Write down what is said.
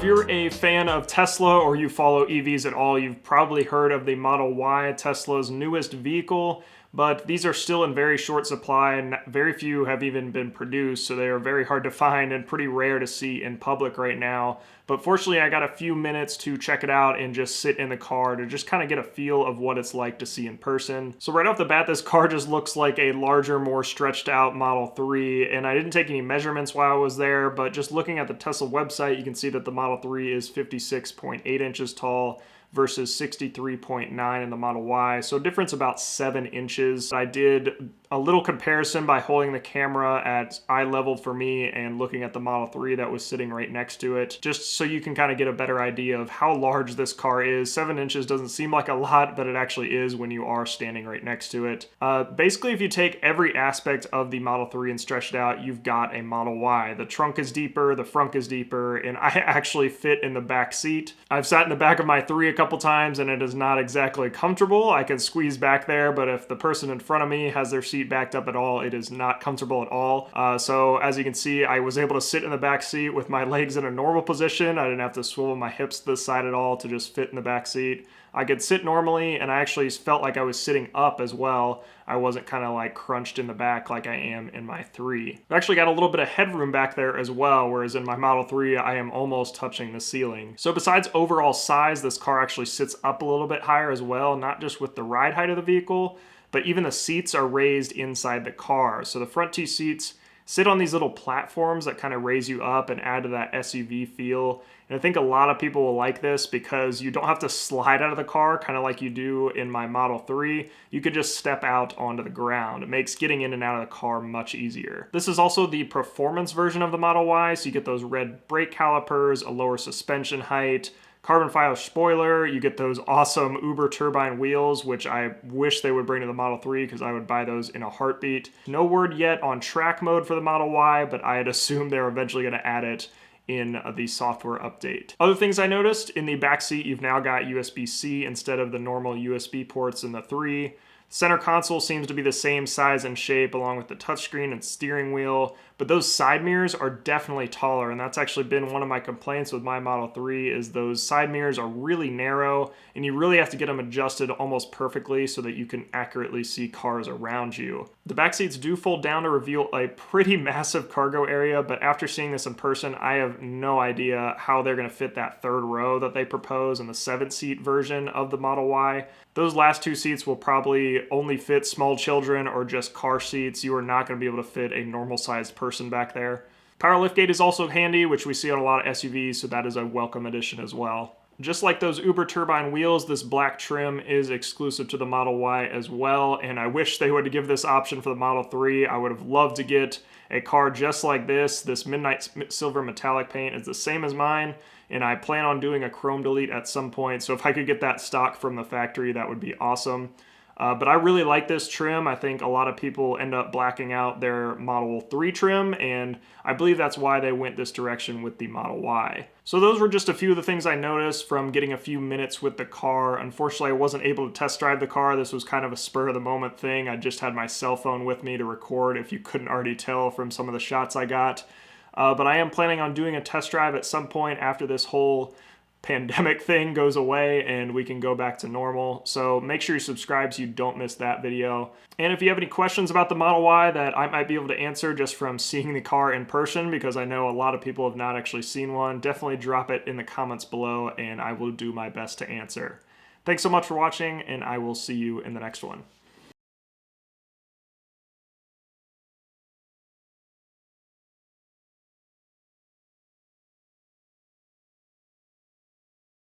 you're a fan of Tesla or you follow EVs at all, you've probably heard of the Model Y, Tesla's newest vehicle, but these are still in very short supply and very few have even been produced, so they are very hard to find and pretty rare to see in public right now. But fortunately, I got a few minutes to check it out and just sit in the car to just kind of get a feel of what it's like to see in person. So right off the bat, this car just looks like a larger, more stretched out Model 3, and I didn't take any measurements while I was there, but just looking at the Tesla website, you can see that the Model 3 is 56.8 inches tall versus 63.9 in the Model Y. So difference about 7 inches. I did a little comparison by holding the camera at eye level for me and looking at the Model 3 that was sitting right next to it, just so you can kind of get a better idea of how large this car is. 7 inches doesn't seem like a lot, but it actually is when you are standing right next to it. Basically, if you take every aspect of the Model 3 and stretch it out, you've got a Model Y. The trunk is deeper, the front is deeper, and I actually fit in the back seat. I've sat in the back of my 3 a couple times and it is not exactly comfortable. I can squeeze back there, but if the person in front of me has their seat backed up at all, it is not comfortable at all. So as you can see, I was able to sit in the back seat with my legs in a normal position. I didn't have to swivel my hips to this side at all to just fit in the back seat. I could sit normally, and I actually felt like I was sitting up as well. I wasn't kind of like crunched in the back like I am in my 3. I've actually got a little bit of headroom back there as well, whereas in my Model 3, I am almost touching the ceiling. So besides overall size, this car actually sits up a little bit higher as well, not just with the ride height of the vehicle, but even the seats are raised inside the car. So the front 2 seats sit on these little platforms that kind of raise you up and add to that SUV feel. And I think a lot of people will like this because you don't have to slide out of the car kind of like you do in my Model 3. You could just step out onto the ground. It makes getting in and out of the car much easier. This is also the performance version of the Model Y, so you get those red brake calipers, a lower suspension height, carbon fiber spoiler, you get those awesome Uber turbine wheels, which I wish they would bring to the Model 3 because I would buy those in a heartbeat. No word yet on track mode for the Model Y, but I had assumed they're eventually going to add it in the software update. Other things I noticed, in the back seat, you've now got USB-C instead of the normal USB ports in the 3. Center console seems to be the same size and shape along with the touchscreen and steering wheel, but those side mirrors are definitely taller, and that's actually been one of my complaints with my Model 3 is those side mirrors are really narrow and you really have to get them adjusted almost perfectly so that you can accurately see cars around you. The back seats do fold down to reveal a pretty massive cargo area, but after seeing this in person, I have no idea how they're going to fit that 3rd row that they propose in the 7-seat version of the Model Y. Those last 2 seats will probably only fit small children or just car seats. You are not going to be able to fit a normal-sized person back there. Power liftgate is also handy, which we see on a lot of SUVs, so that is a welcome addition as well. Just like those Uber turbine wheels, this black trim is exclusive to the Model Y as well, and I wish they would give this option for the Model 3. I would have loved to get a car just like this. This midnight silver metallic paint is the same as mine, and I plan on doing a chrome delete at some point, so if I could get that stock from the factory, that would be awesome. But I really like this trim. I think a lot of people end up blacking out their Model 3 trim, and I believe that's why they went this direction with the Model Y. So those were just a few of the things I noticed from getting a few minutes with the car. Unfortunately, I wasn't able to test drive the car. This was kind of a spur-of-the-moment thing. I just had my cell phone with me to record, if you couldn't already tell from some of the shots I got. But I am planning on doing a test drive at some point after this whole pandemic thing goes away and we can go back to normal. So make sure you subscribe so you don't miss that video. And if you have any questions about the Model Y that I might be able to answer just from seeing the car in person, because I know a lot of people have not actually seen one, definitely drop it in the comments below and I will do my best to answer. Thanks so much for watching, and I will see you in the next one.